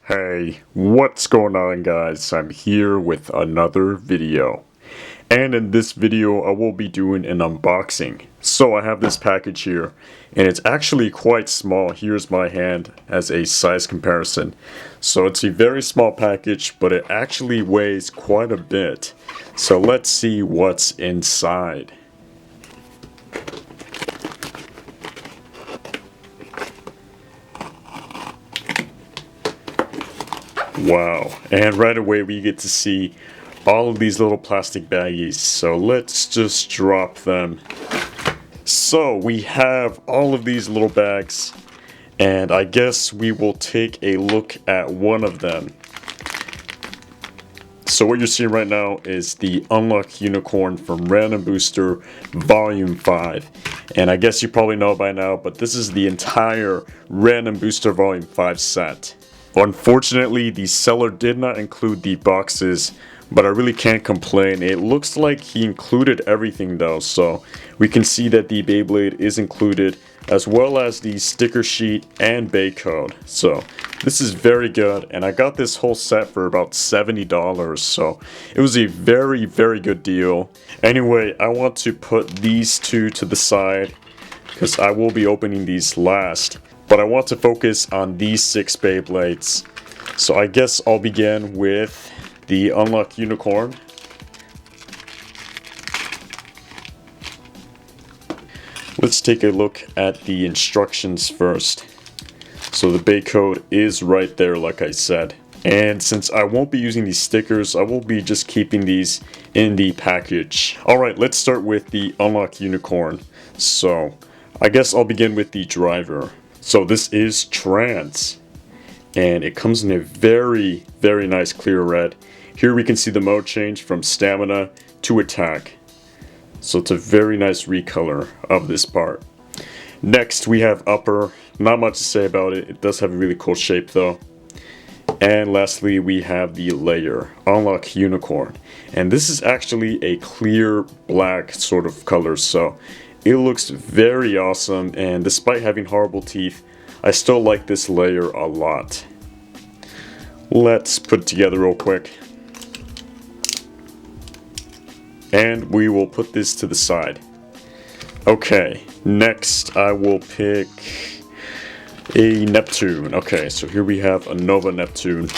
Hey, what's going on guys? I'm here with another video. And in this video I will be doing an unboxing. So I have this package here and it's actually quite small. Here's my hand as a size comparison. So it's a very small package, but it actually weighs quite a bit. So let's see what's inside. Wow, and right away we get to see all of these little plastic baggies, so let's just drop them. So we have all of these little bags, and I guess we will take a look at one of them. So what you're seeing right now is the Unlock Unicorn from Random Booster Volume 5. And I guess you probably know by now, but this is the entire Random Booster Volume 5 set. Unfortunately, the seller did not include the boxes, but I really can't complain. It looks like he included everything though, so we can see that the Beyblade is included, as well as the sticker sheet and bay code. So this is very good, and I got this whole set for about $70, so it was a very good deal. Anyway, I want to put these two to the side because I will be opening these last. But I want to focus on these 6 Beyblades. So I guess I'll begin with the Unlock Unicorn. Let's take a look at the instructions first. So the bay code is right there, like I said. And since I won't be using these stickers, I will be just keeping these in the package. Alright, let's start with the Unlock Unicorn. So I guess I'll begin with the driver. So this is Trance, and it comes in a very nice clear red. Here we can see the mode change from stamina to attack. So it's a very nice recolor of this part. Next we have upper. Not much to say about it. It does have a really cool shape though. And lastly we have the Lair, Unlock Unicorn. And this is actually a clear black sort of color, so it looks very awesome, and despite having horrible teeth, I still like this Lair a lot. Let's put it together real quick. And we will put this to the side. Okay, next I will pick a Neptune. Okay, so here we have a Nova Neptune.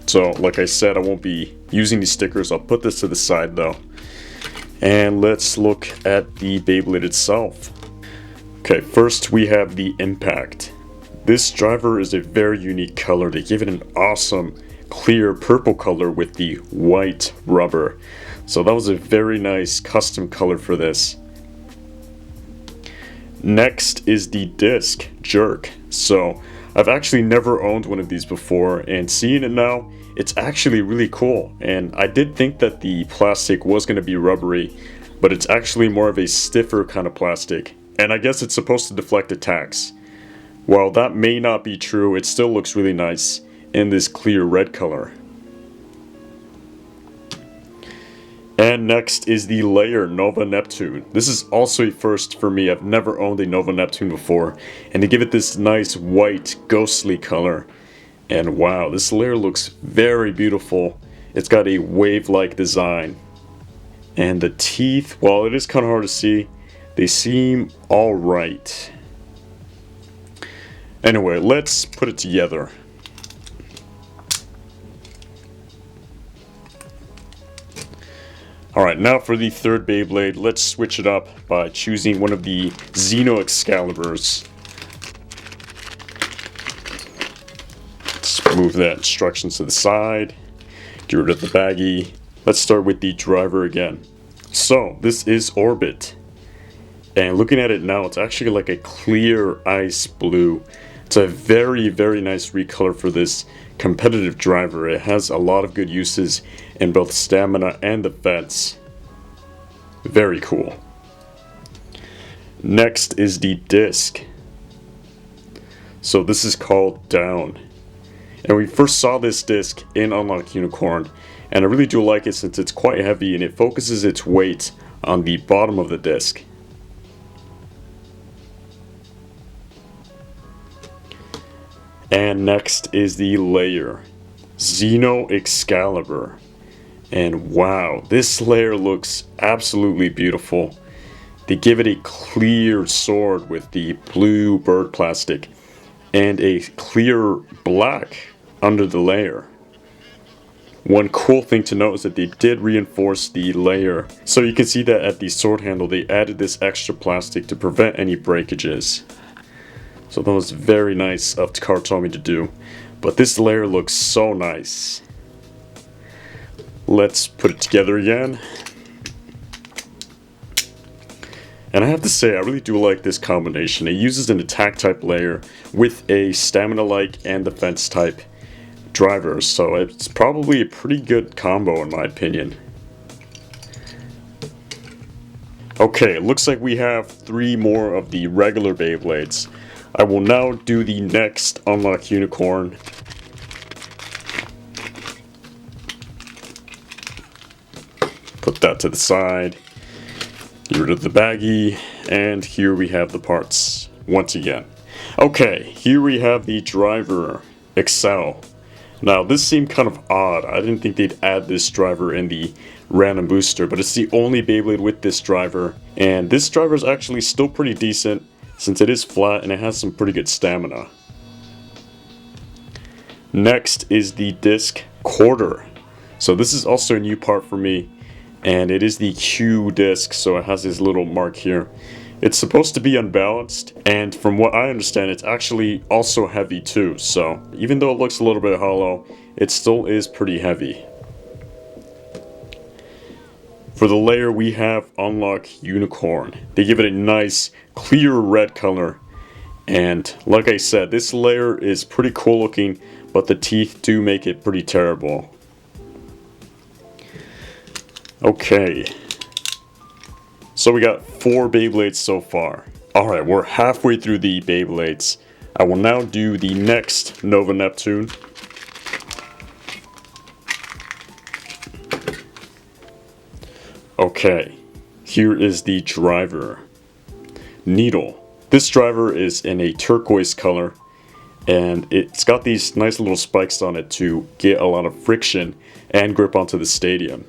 So, like I said, I won't be using these stickers. I'll put this to the side though. And let's look at the Beyblade itself. Okay, first we have the Impact. This driver is a very unique color. They give it an awesome clear purple color with the white rubber. So that was a very nice custom color for this. Next is the disc, Jerk. So I've actually never owned one of these before, and seeing it now, it's actually really cool. And I did think that the plastic was going to be rubbery, but it's actually more of a stiffer kind of plastic. And I guess it's supposed to deflect attacks. While that may not be true, it still looks really nice in this clear red color. And next is the Lair Nova Neptune. This is also a first for me. I've never owned a Nova Neptune before. And they give it this nice white ghostly color. And wow, this Lair looks very beautiful. It's got a wave-like design. And the teeth, while it is kind of hard to see, they seem alright. Anyway, let's put it together. Alright, now for the third Beyblade, let's switch it up by choosing one of the Zeno Excaliburs. Let's move that instructions to the side, get rid of the baggie. Let's start with the driver again. So, this is Orbit. And looking at it now, it's actually like a clear ice blue. It's a very nice recolor for this competitive driver. It has a lot of good uses in both stamina and defense. Very cool. Next is the disc. So this is called Down. And we first saw this disc in Unlock Unicorn, and I really do like it since it's quite heavy and it focuses its weight on the bottom of the disc. And next is the Lair Zeno Excalibur. And wow, this layer looks absolutely beautiful. They give it a clear sword with the blue bird plastic and a clear black under the layer. One cool thing to note is that they did reinforce the layer. So you can see that at the sword handle they added this extra plastic to prevent any breakages. So that was very nice of Kartomi to do. But this layer looks so nice. Let's put it together again. And I have to say, I really do like this combination. It uses an attack type layer with a stamina like and defense type driver, so it's probably a pretty good combo in my opinion. Okay, it looks like we have 3 more of the regular Beyblades. I will now do the next Unlock Unicorn. Put that to the side. Get rid of the baggie, and here we have the parts once again. Okay, here we have the driver, Excel. Now this seemed kind of odd. I didn't think they'd add this driver in the random booster, but it's the only Beyblade with this driver. And this driver is actually still pretty decent since it is flat and it has some pretty good stamina. Next is the disc quarter. So this is also a new part for me. And it is the Q disc, so it has this little mark here. It's supposed to be unbalanced, and from what I understand, it's actually also heavy too. So even though it looks a little bit hollow, it still is pretty heavy. For the layer, we have Unlock Unicorn. They give it a nice, clear red color. And like I said, this layer is pretty cool looking, but the teeth do make it pretty terrible. Okay, so we got 4 Beyblades so far. Alright, we're halfway through the Beyblades. I will now do the next Nova Neptune. Okay, here is the driver, Needle. This driver is in a turquoise color, and it's got these nice little spikes on it to get a lot of friction and grip onto the stadium.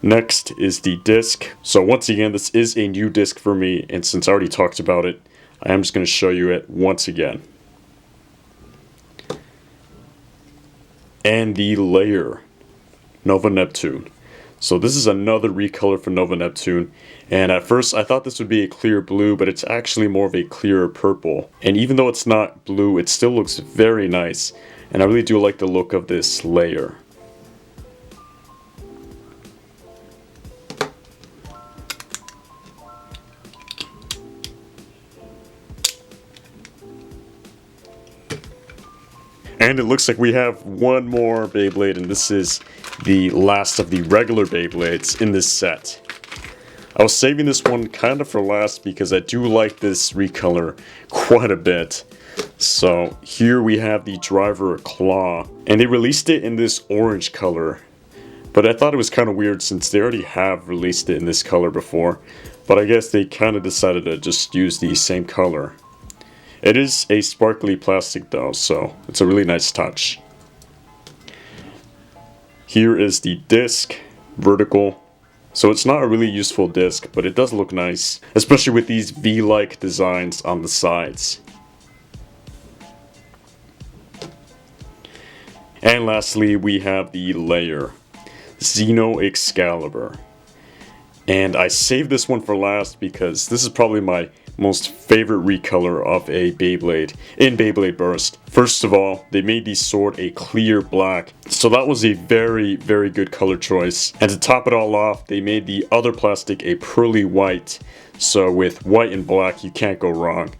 Next is the disc. So once again, this is a new disc for me, and since I already talked about it, I am just going to show you it once again. And the layer, Nova Neptune. So this is another recolor for Nova Neptune, and at first I thought this would be a clear blue, but it's actually more of a clearer purple. And even though it's not blue, it still looks very nice, and I really do like the look of this layer. And it looks like we have one more Beyblade, and this is the last of the regular Beyblades in this set. I was saving this one kind of for last because I do like this recolor quite a bit. So here we have the driver Claw, and they released it in this orange color. But I thought it was kind of weird since they already have released it in this color before. But I guess they kind of decided to just use the same color. It is a sparkly plastic though, so it's a really nice touch. Here is the disc, vertical. So it's not a really useful disc, but it does look nice, especially with these V-like designs on the sides. And lastly, we have the layer, Zeno Excalibur. And I saved this one for last because this is probably my most favorite recolor of a Beyblade in Beyblade Burst. First of all, they made the sword a clear black, so that was a very good color choice. And to top it all off, they made the other plastic a pearly white, so with white and black you can't go wrong.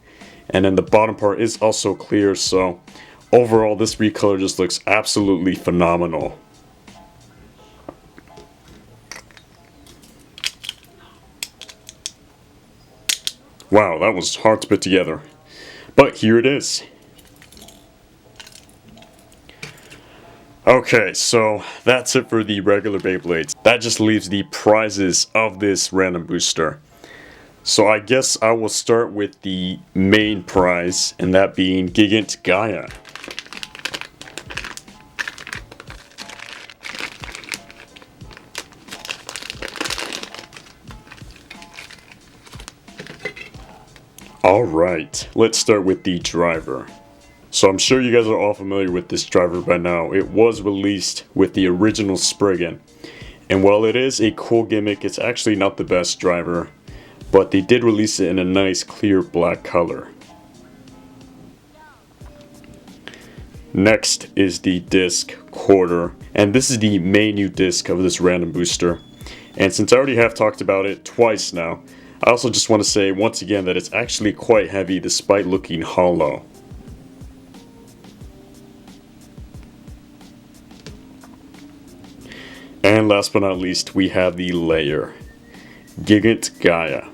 And then the bottom part is also clear, so overall this recolor just looks absolutely phenomenal. Wow, that was hard to put together. But here it is. Okay, so that's it for the regular Beyblades. That just leaves the prizes of this random booster. So I guess I will start with the main prize, and that being Gig and Gaia. Alright, let's start with the driver. So I'm sure you guys are all familiar with this driver by now. It was released with the original Spriggan. And while it is a cool gimmick, it's actually not the best driver. But they did release it in a nice clear black color. Next is the disc quarter. And this is the main new disc of this random booster. And since I already have talked about it twice now, I also just want to say once again that it's actually quite heavy despite looking hollow. And last but not least, we have the Lair Gig and Gaia.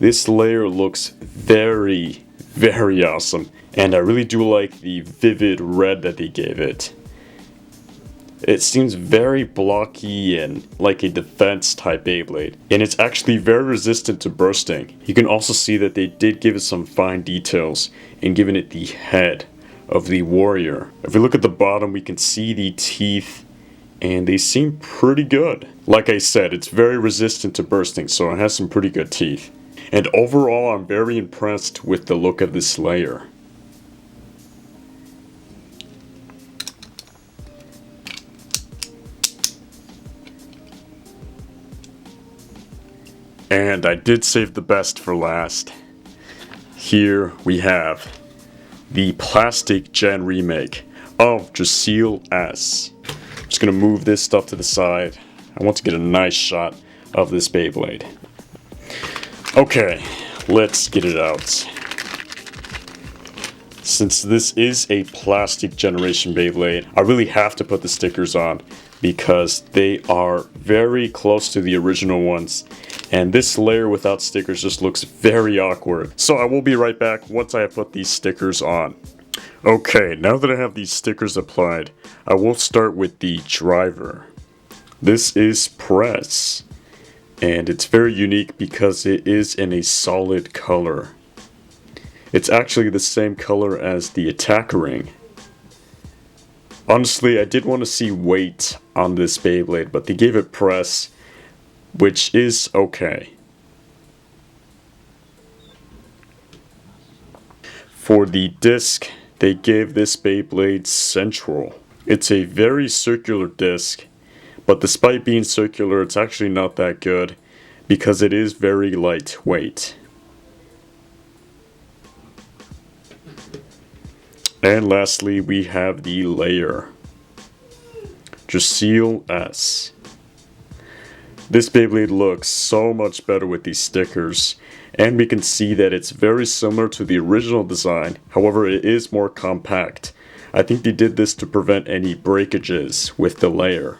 This layer looks very, very awesome, and I really do like the vivid red that they gave it. It seems very blocky and like a defense type Beyblade, and it's actually very resistant to bursting. You can also see that they did give it some fine details in giving it the head of the warrior. If we look at the bottom, we can see the teeth, and they seem pretty good. Like I said, it's very resistant to bursting, so it has some pretty good teeth. And overall, I'm very impressed with the look of this layer. And I did save the best for last. Here we have the Plastic Gen remake of Dracil S. I'm just going to move this stuff to the side. I want to get a nice shot of this Beyblade. Okay, let's get it out. Since this is a plastic generation Beyblade, I really have to put the stickers on because they are very close to the original ones. And this layer without stickers just looks very awkward. So I will be right back once I have put these stickers on. Okay, now that I have these stickers applied, I will start with the driver. This is Press, and it's very unique because it is in a solid color. It's actually the same color as the attack ring. Honestly, I did want to see weight on this Beyblade, but they gave it Press, which is okay. For the disc, they gave this Beyblade Central. It's a very circular disc, but despite being circular, it's actually not that good because it is very lightweight. And lastly, we have the Lair Dracil S. This Beyblade looks so much better with these stickers, and we can see that it's very similar to the original design, however it is more compact. I think they did this to prevent any breakages with the layer.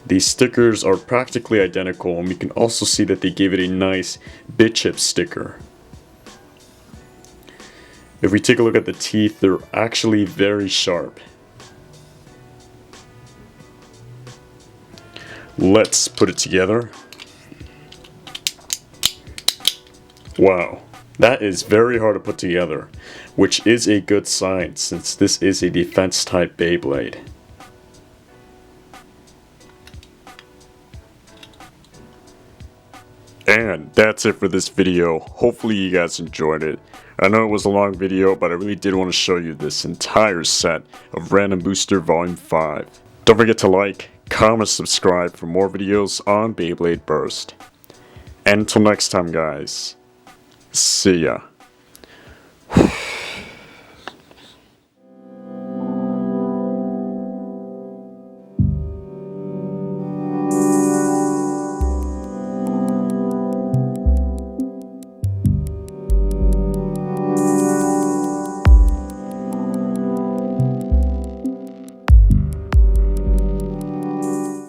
These stickers are practically identical, and we can also see that they gave it a nice bit chip sticker. If we take a look at the teeth, they're actually very sharp. Let's put it together. Wow, that is very hard to put together, which is a good sign since this is a defense type Beyblade. And that's it for this video. Hopefully you guys enjoyed it. I know it was a long video, but I really did want to show you this entire set of Random Booster Volume 5. Don't forget to like, comment, subscribe for more videos on Beyblade Burst. And until next time guys, see ya.